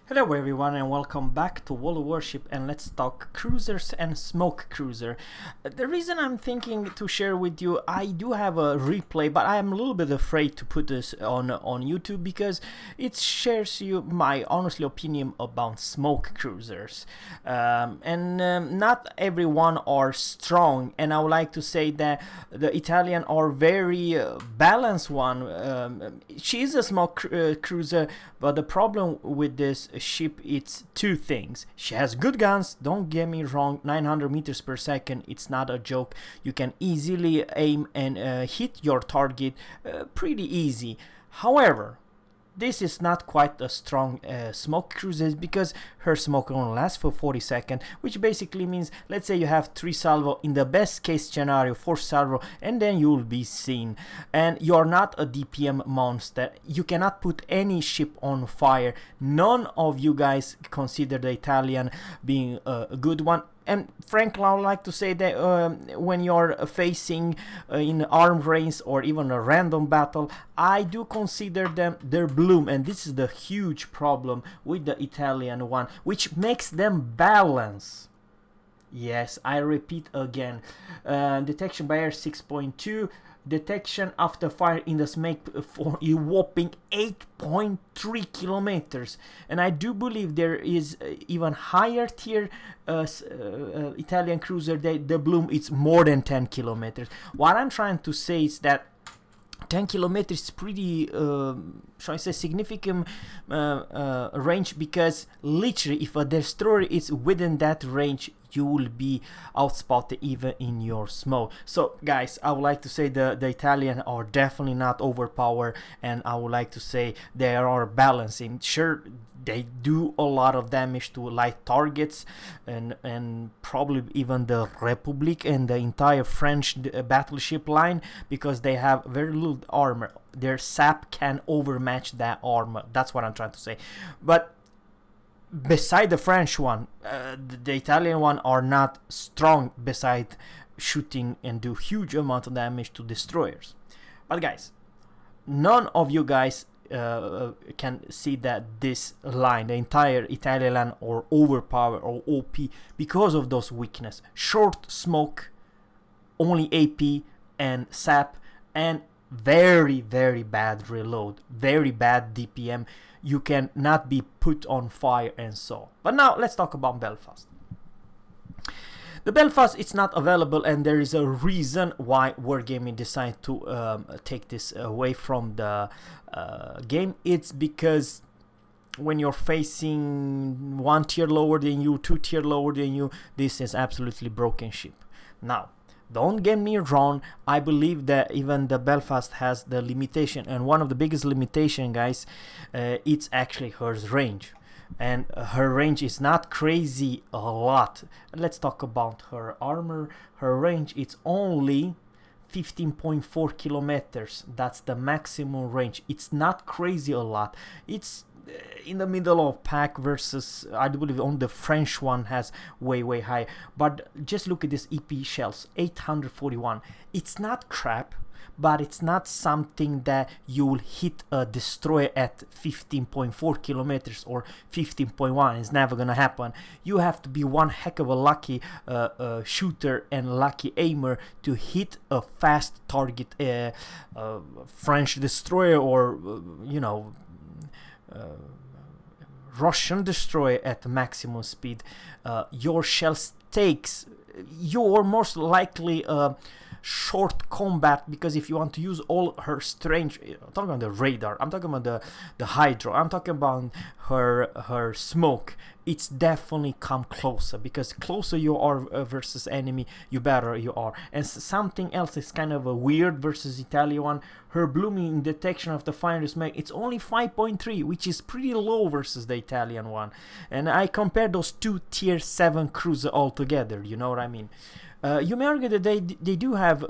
Hello everyone and welcome back to World of Warship, and let's talk cruisers and smoke cruiser. The reason I'm thinking to share with you, I do have a replay, but I am a little bit afraid to put this on YouTube because it shares you my honestly opinion about smoke cruisers. Not everyone are strong, and I would like to say that the Italian are very balanced one. She is a smoke cruiser, but the problem with this ship, it's two things. She has good guns, don't get me wrong, 900 meters per second, it's not a joke. You can easily aim and hit your target pretty easy. However, this is not quite a strong smoke cruiser because her smoke only lasts for 40 seconds, which basically means, let's say you have 3 salvo, in the best case scenario 4 salvo, and then you will be seen. And you're not a DPM monster. You cannot put any ship on fire. None of you guys consider the Italian being a good one. And frankly, I would like to say that when you're facing in armed race or even a random battle, I do consider them their bloom, and this is the huge problem with the Italian one, which makes them balance. Yes, I repeat again. Detection by air 6.2. Detection after fire in the smoke for a whopping 8.3 kilometers, and I do believe there is even higher tier Italian cruiser. The bloom is more than 10 kilometers. What I'm trying to say is that 10 kilometers is pretty, shall I say, significant range, because literally if a destroyer is within that range, you will be outspotted even in your smoke. So guys, I would like to say the Italian are definitely not overpowered, and I would like to say they are balancing. Sure, they do a lot of damage to light targets, and probably even the Republic and the entire French battleship line, because they have very little armor. Their sap can overmatch that armor. That's what I'm trying to say. But beside the French one, the Italian one are not strong beside shooting and do huge amount of damage to destroyers. But guys, none of you guys can see that this line, the entire Italian line, or overpowered or OP because of those weaknesses. Short smoke, only AP and sap, and very bad reload, very bad DPM. You cannot be put on fire and so. But now let's talk about Belfast. The Belfast, it's not available, and there is a reason why Wargaming decided to take this away from the game. It's because when you're facing 1 tier lower than you, 2 tier lower than you, this is absolutely broken ship. Now, don't get me wrong, I believe that even the Belfast has the limitation, and one of the biggest limitation, guys, it's actually her range. And her range is not crazy a lot. Let's talk about her armor. Her range, it's only 15.4 kilometers. That's the maximum range. It's not crazy a lot. It's in the middle of pack versus, I do believe on the French one has way high. But just look at this EP shells, 841. It's not crap, but it's not something that you will hit a destroyer at 15.4 kilometers or 15.1. It's never gonna happen. You have to be one heck of a lucky shooter and lucky aimer to hit a fast target French destroyer, or Russian destroyer at maximum speed. Your shells takes, you're most likely short combat, because if you want to use all her strength, I'm talking about the radar, I'm talking about the hydro, I'm talking about her smoke, it's definitely come closer, because closer you are versus enemy, you better you are. And something else is kind of a weird versus Italian one. Her blooming detection of the fire smoke, it's only 5.3, which is pretty low versus the Italian one. And I compare those two tier 7 cruiser altogether, you know what I mean. You may argue that they do have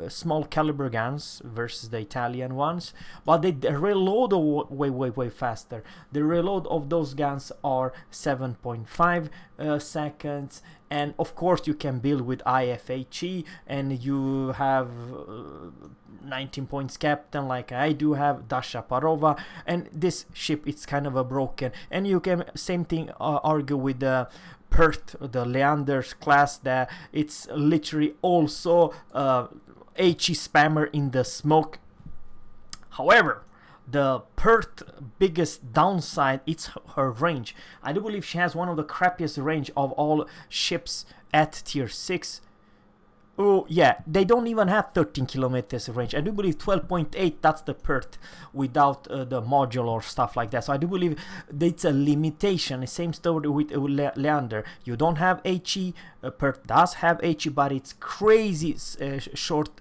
small caliber guns versus the Italian ones, but they reload way faster. They reload reload of those guns are 7.5 seconds, and of course you can build with IFHE, and you have 19 points captain like I do have, Dasha Parova, and this ship it's kind of a broken, and you can same thing argue with the Perth, the Landers class, that it's literally also HE spammer in the smoke. However, the Perth biggest downside, it's her range. I do believe she has one of the crappiest range of all ships at tier 6. Oh yeah, they don't even have 13 kilometers range. I do believe 12.8, that's the Perth without the module or stuff like that. So I do believe it's a limitation. The same story with Leander. You don't have HE, Perth does have HE, but it's crazy short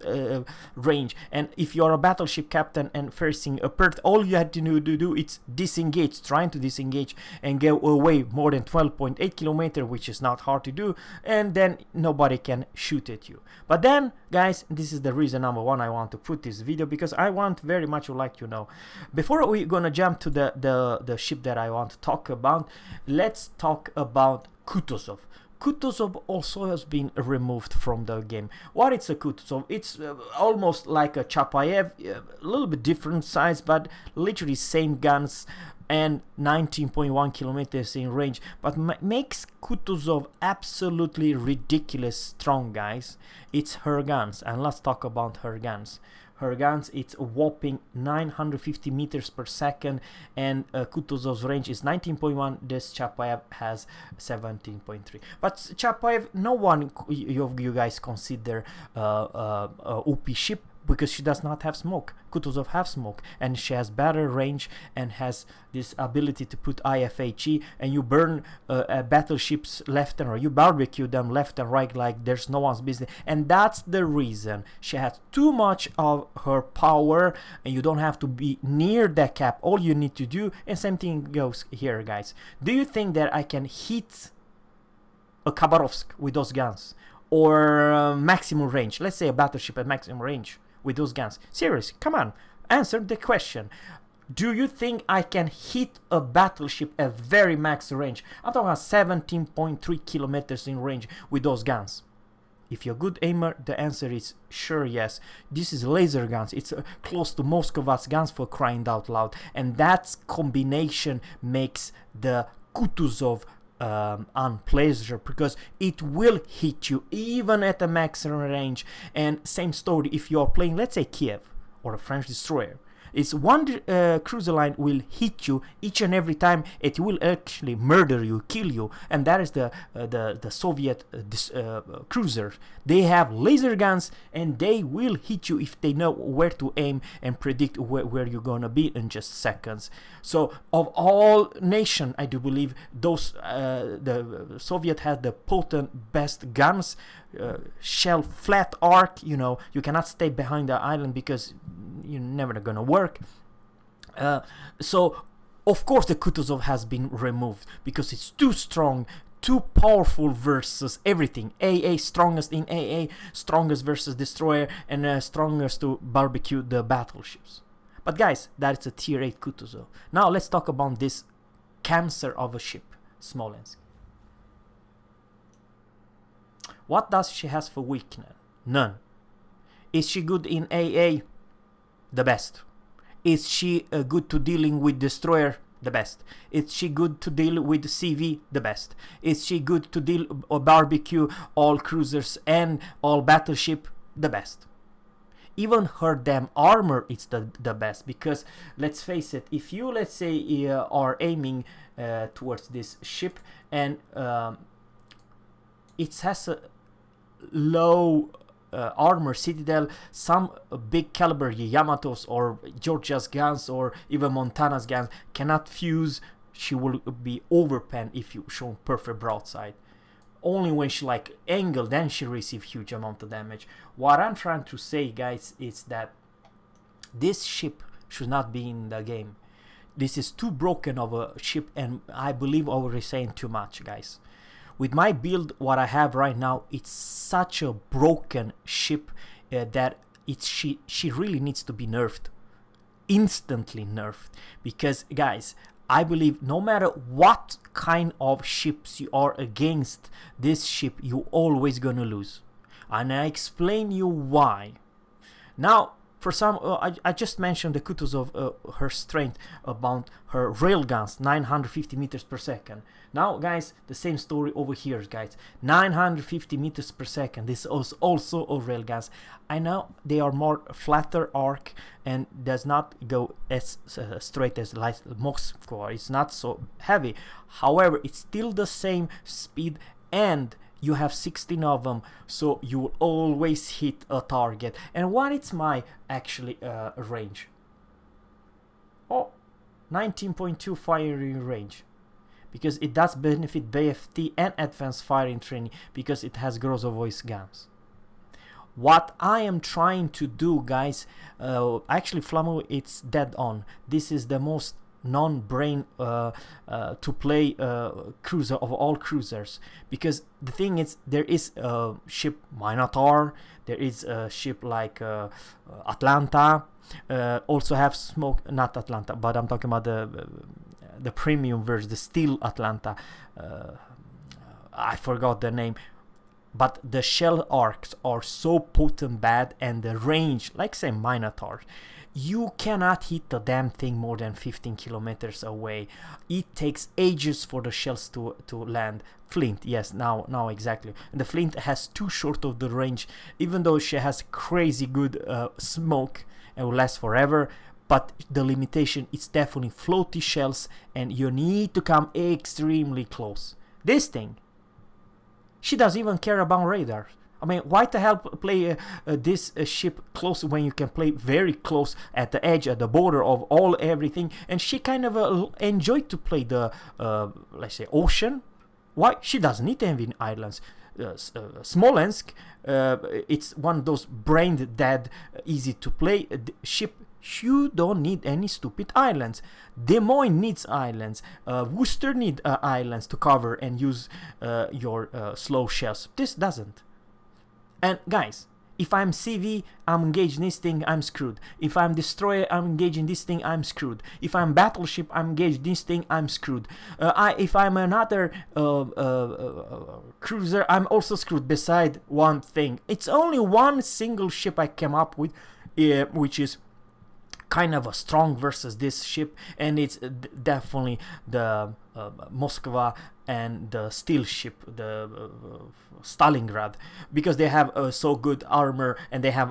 range. And if you're a battleship captain and facing a Perth, all you had to do is disengage, trying to disengage and go away more than 12.8 kilometers, which is not hard to do, and then nobody can shoot at you. But then, guys, this is the reason number one I want to put this video, because I want very much to like, you know, before we're gonna jump to the ship that I want to talk about, let's talk about Kutuzov. Kutuzov also has been removed from the game. What is a Kutuzov? It's almost like a Chapayev, a little bit different size, but literally same guns and 19.1 kilometers in range, but makes Kutuzov absolutely ridiculous strong, guys. It's her guns, and let's talk about her guns. Her guns, it's a whopping 950 meters per second, and Kutuzov's range is 19.1. This Chapayev has 17.3. But Chapayev, no one you guys consider OP ship, because she does not have smoke. Kutuzov have smoke, and she has better range and has this ability to put IFHE, and you burn battleships left and right, you barbecue them left and right like there's no one's business. And that's the reason she has too much of her power, and you don't have to be near the cap. All you need to do, and same thing goes here, guys. Do you think that I can hit a Khabarovsk with those guns, or maximum range? Let's say a battleship at maximum range with those guns. Serious, come on, answer the question. Do you think I can hit a battleship at very max range? I'm talking about 17.3 kilometers in range with those guns. If you're a good aimer, the answer is sure yes. This is laser guns. It's close to Moscov's guns, for crying out loud. And that combination makes the Kutuzov unpleasant, because it will hit you even at the maximum range. And same story if you're playing, let's say, Kiev or a French destroyer. It's one cruiser line will hit you each and every time. It will actually murder you, kill you, and that is the Soviet cruiser. They have laser guns, and they will hit you if they know where to aim and predict where you're gonna be in just seconds. So of all nation, I do believe those the Soviet had the potent best guns. Shell flat arc, you know, you cannot stay behind the island because you're never gonna work. So of course the Kutuzov has been removed because it's too strong, too powerful versus everything. AA, strongest in AA, strongest versus destroyer, and strongest to barbecue the battleships. But guys, that's a tier 8 Kutuzov. Now let's talk about this cancer of a ship, Smolensk. What does she has for weakness? None. Is she good in AA? The best. Is she good to dealing with destroyer? The best. Is she good to deal with CV? The best. Is she good to deal or barbecue all cruisers and all battleship? The best. Even her damn armor is the best, because let's face it, if you, let's say, are aiming towards this ship and it has a low armor citadel, some big caliber Yamatos or Georgia's guns or even Montana's guns cannot fuse. She will be overpanned if you show perfect broadside. Only when she like angle, then she receive huge amount of damage. What I'm trying to say, guys, is that this ship should not be in the game. This is too broken of a ship, and I believe I'm already saying too much, guys. With my build, what I have right now, it's such a broken ship that she really needs to be nerfed. Instantly nerfed. Because, guys, I believe no matter what kind of ships you are against, this ship you always gonna lose. And I explain you why. Now, for some, I just mentioned the Kutuzov, her strength about her railguns, 950 meters per second. Now, guys, the same story over here, guys. 950 meters per second. This is also a railguns. I know they are more flatter arc and does not go as straight as Moskva. It's not so heavy. However, it's still the same speed, and you have 16 of them, so you will always hit a target. And what is my actually range? Oh, 19.2 firing range, because it does benefit BFT and advanced firing training because it has gross voice guns. What I am trying to do, guys, actually Flammo, it's dead on. This is the most non-brain to play cruiser of all cruisers, because the thing is, there is a ship Minotaur, there is a ship like Atlanta, also have smoke, not Atlanta, but I'm talking about the premium version, the steel Atlanta. I forgot the name, but the shell arcs are so potent bad, and the range, like say Minotaur, you cannot hit the damn thing more than 15 kilometers away. It takes ages for the shells to land. Flint, yes, now exactly. And the Flint has too short of the range, even though she has crazy good smoke and will last forever. But the limitation is definitely floaty shells, and you need to come extremely close. This thing, she doesn't even care about radar. I mean, why the hell play this ship close when you can play very close at the edge, at the border of everything? And she kind of enjoyed to play the, let's say, ocean. Why? She doesn't need any islands. Smolensk, it's one of those brain dead, easy to play ship. You don't need any stupid islands. Des Moines needs islands. Worcester needs islands to cover and use your slow shells. This doesn't. And guys, if I'm CV, I'm engaged in this thing, I'm screwed. If I'm destroyer, I'm engaged in this thing, I'm screwed. If I'm battleship, I'm engaged in this thing, I'm screwed. If I'm another cruiser, I'm also screwed. Beside one thing, it's only one single ship I came up with, which is kind of a strong versus this ship, and it's definitely the Moskva and the steel ship, the Stalingrad, because they have so good armor and they have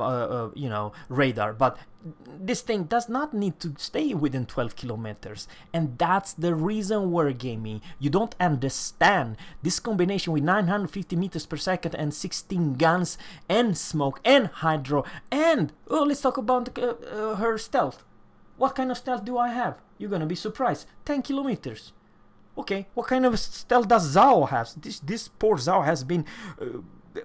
you know, radar. But this thing does not need to stay within 12 kilometers, and that's the reason Wargaming, you don't understand this combination with 950 meters per second and 16 guns and smoke and hydro. And let's talk about her stealth. What kind of stealth do I have? You're gonna be surprised. 10 kilometers. Okay, what kind of stealth does Zhao have? This poor Zhao has been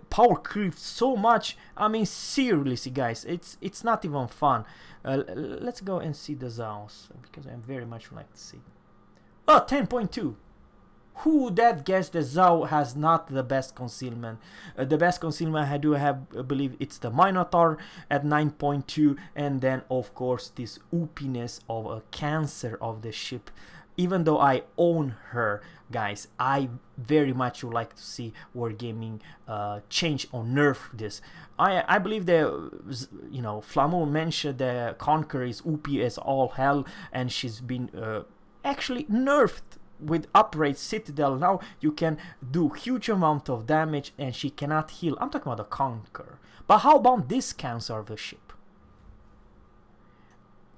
power creeped so much. I mean, seriously, guys, it's not even fun. Let's go and see the Zhaos, because I very much like to see. Oh, 10.2. Who would that guess that Zhao has not the best concealment? The best concealment I do have, I believe it's the Minotaur at 9.2, and then of course this oopiness of a Cancer of the ship. Even though I own her, guys, I very much would like to see Wargaming change or nerf this. I believe that, you know, Flammo mentioned that Conqueror is OP as all hell, and she's been actually nerfed with upgrade Citadel. Now you can do huge amount of damage, and she cannot heal. I'm talking about the Conqueror. But how about this Cancer of the ship?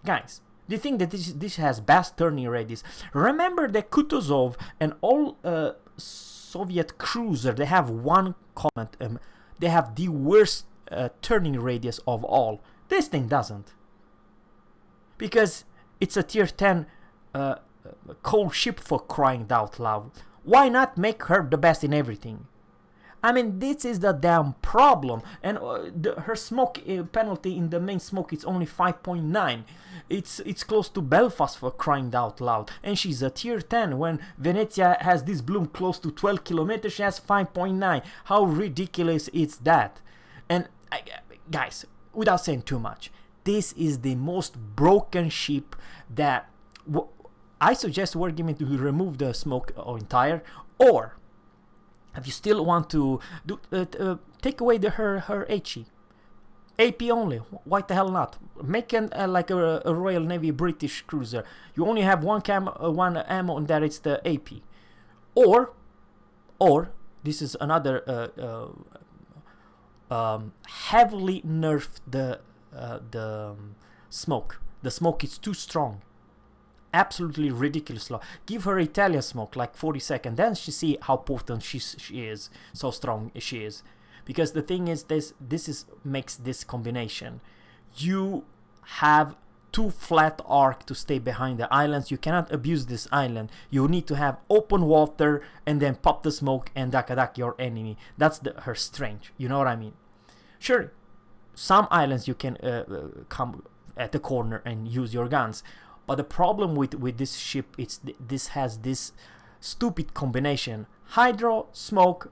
Guys, do you think that this has best turning radius? Remember that Kutuzov and all Soviet cruiser, they have one comment. They have the worst turning radius of all. This thing doesn't, because it's a tier 10 cold ship, for crying out loud. Why not make her the best in everything? I mean, this is the damn problem. And her smoke penalty in the main smoke is only 5.9. It's close to Belfast, for crying out loud. And she's a tier 10. When Venezia has this bloom close to 12 kilometers, she has 5.9. How ridiculous is that? And guys, without saying too much, this is the most broken ship that I suggest wargaming to remove the smoke entire, or if you still want to do take away her HE. AP only, why the hell not? Make an like a Royal Navy British cruiser. You only have one ammo, and that it's the AP. Or this is another heavily nerfed the smoke. The smoke is too strong, absolutely ridiculous low. Give her Italian smoke like 40 seconds, then she see how potent she is, so strong she is. Because the thing is, this makes this combination. You have too flat arc to stay behind the islands. You cannot abuse this island. You need to have open water and then pop the smoke and duck your enemy. That's her strength. You know what I mean? Sure, some islands you can come at the corner and use your guns. But the problem with this ship, this has this stupid combination: hydro, smoke,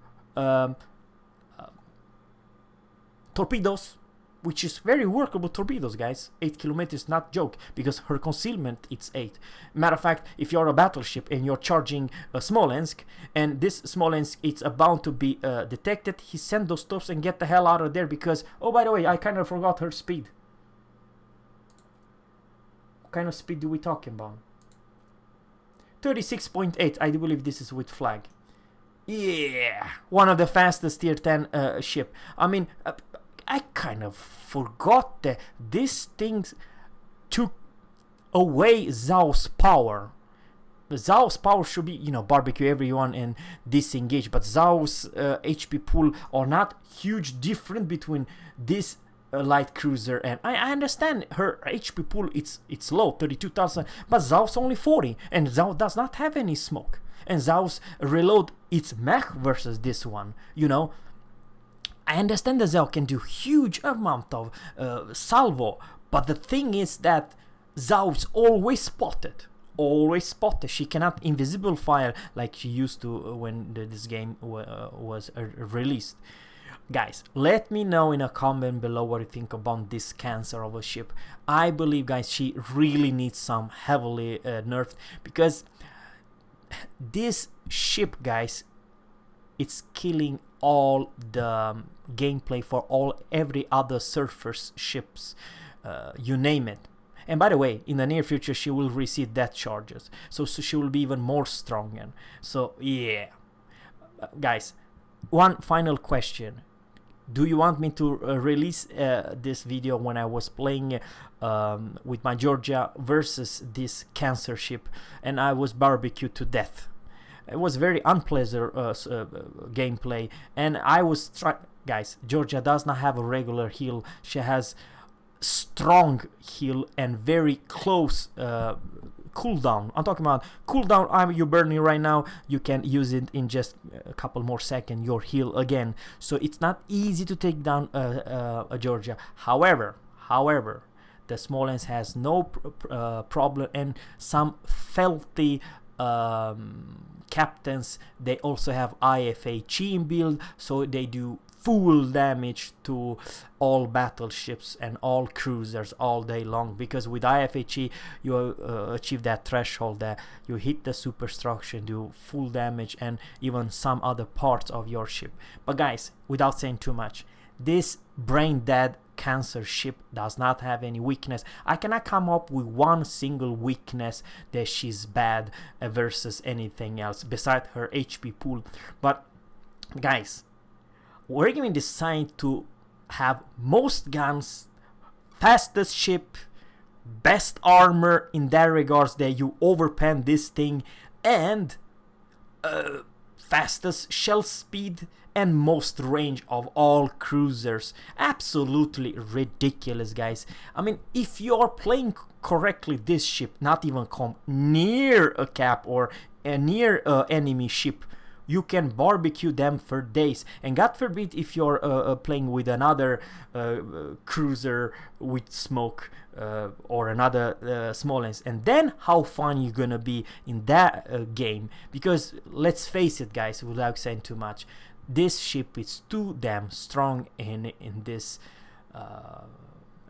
torpedoes, which is very workable torpedoes, guys. 8 kilometers, not joke, because her concealment it's 8. Matter of fact, if you're a battleship and you're charging Smolensk, and this Smolensk it's about to be detected, he send those torps and get the hell out of there. Because, oh, by the way, I kind of forgot her speed. What kind of speed do we talking about? 36.8. I do believe this is with flag. Yeah, one of the fastest tier 10 ship. I mean, I kind of forgot that this thing took away Zhao's power. Zhao's power should be, you know, barbecue everyone and disengage. But Zhao's HP pool are not huge different between this light cruiser, and I understand her HP pool it's low, 32,000, but Zhao's only 40, and Zhao does not have any smoke. And Zhao's reload it's mech versus this one, you know. I understand that Zhao can do huge amount of salvo, but the thing is that Zhao's always spotted. She cannot invisible fire like she used to when this game was released. Guys, let me know in a comment below what you think about this Cancer of a ship. I believe, guys, she really needs some heavily nerfed, because this ship, guys, it's killing all the gameplay for every other surface ships, you name it. And by the way, in the near future she will receive death charges, so she will be even more stronger. So yeah, guys, one final question: do you want me to release this video when I was playing with my Georgia versus this Cancer ship and I was barbecued to death? It was very unpleasant gameplay, and I was guys, Georgia does not have a regular heal. She has strong heal and very close cooldown. I'm talking about cooldown. You're burning right now, you can use it in just a couple more seconds, your heal again. So it's not easy to take down Georgia. However, the Smolensk has no problem, and some filthy captains, they also have IFHE in build, so they do full damage to all battleships and all cruisers all day long. Because with IFHE you achieve that threshold that you hit the superstructure, do full damage, and even some other parts of your ship. But guys, without saying too much, this brain dead Cancer ship does not have any weakness. I cannot come up with one single weakness that she's bad versus anything else besides her HP pool. But guys, wargaming decided to have most guns, fastest ship, best armor in that regards that you overpen this thing, and fastest shell speed and most range of all cruisers. Absolutely ridiculous, guys. I mean, if you are playing correctly, this ship not even come near a cap or near enemy ship, you can barbecue them for days. And God forbid if you're playing with another cruiser with smoke or another Smolensk, and then how fun you gonna be in that game. Because let's face it, guys, without saying too much, this ship is too damn strong in this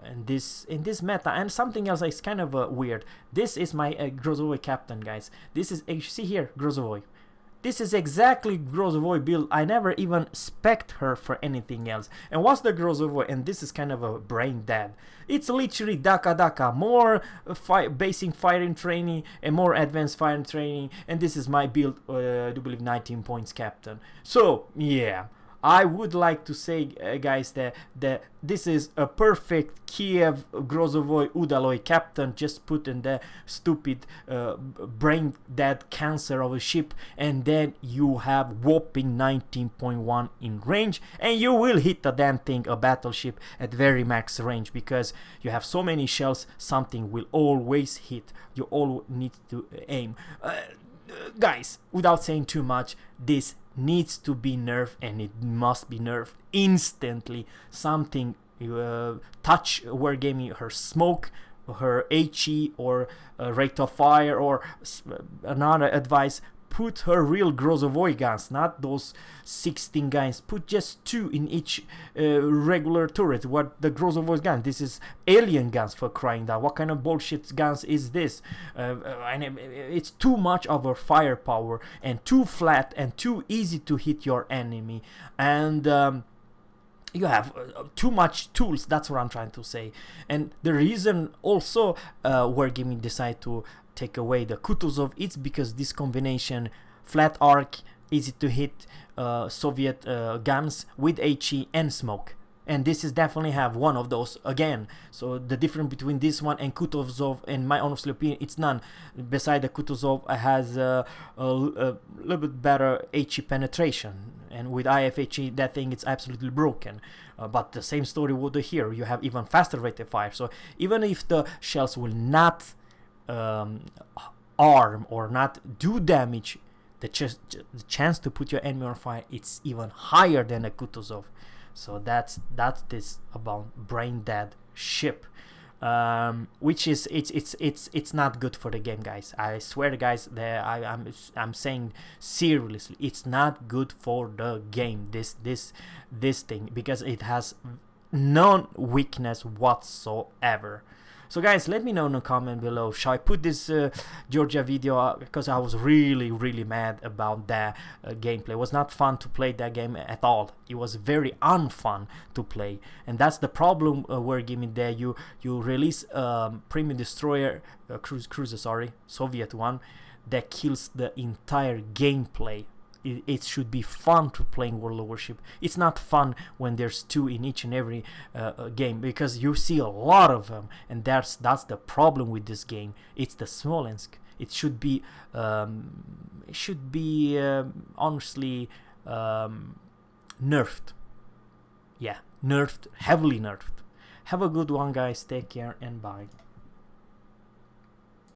And this in this meta. And something else is kind of weird. This is my Grozovoi captain, guys. This is, you see here, Grozovoi. This is exactly Grozovoi build. I never even spec'd her for anything else. And what's the Grozovoi? And this is kind of a brain dead. It's literally Daka, more basic firing training and more advanced firing training. And this is my build, I do believe 19 points captain. So yeah, I would like to say, guys, that this is a perfect Kiev Grozovoi Udaloi captain, just put in the stupid brain dead cancer of a ship, and then you have whopping 19.1 in range, and you will hit the damn thing, a battleship, at very max range, because you have so many shells, something will always hit. You all need to aim. Guys, without saying too much, this needs to be nerfed, and it must be nerfed instantly. Something, touch Wargaming, her smoke, her HE, or rate of fire, or another advice, put her real Grozovoi guns, not those 16 guns. Put just 2 in each regular turret. What the Grozovoi gun? This is alien guns, for crying out. What kind of bullshit guns is this? It's too much of a firepower, and too flat, and too easy to hit your enemy. And you have too much tools. That's what I'm trying to say. And the reason also Wargaming decide to take away the Kutuzov, it's because this combination, flat arc, easy to hit Soviet guns with HE and smoke, and this is definitely have one of those again. So the difference between this one and Kutuzov, in my honest opinion, it's none. Beside the Kutuzov has a little bit better HE penetration, and with IFHE that thing it's absolutely broken. But the same story would here. You have even faster rate of fire. So even if the shells will not arm or not do damage, the chance to put your enemy on fire, it's even higher than a Kutuzov. So that's this about brain dead ship, which is it's not good for the game, guys. I swear, guys, that I'm saying seriously, it's not good for the game, this thing, because it has no weakness whatsoever. So guys, let me know in the comment below. Shall I put this Georgia video, because I was really mad about that gameplay. It was not fun to play that game at all. It was very unfun to play, and that's the problem. Wargaming there, you release premium destroyer cruiser, sorry, Soviet one, that kills the entire gameplay. It should be fun to playing World of Warship. It's not fun when there's 2 in each and every game, because you see a lot of them, and that's the problem with this game. It's the Smolensk. It should be honestly nerfed. Yeah, nerfed, heavily nerfed. Have a good one, guys. Take care and bye.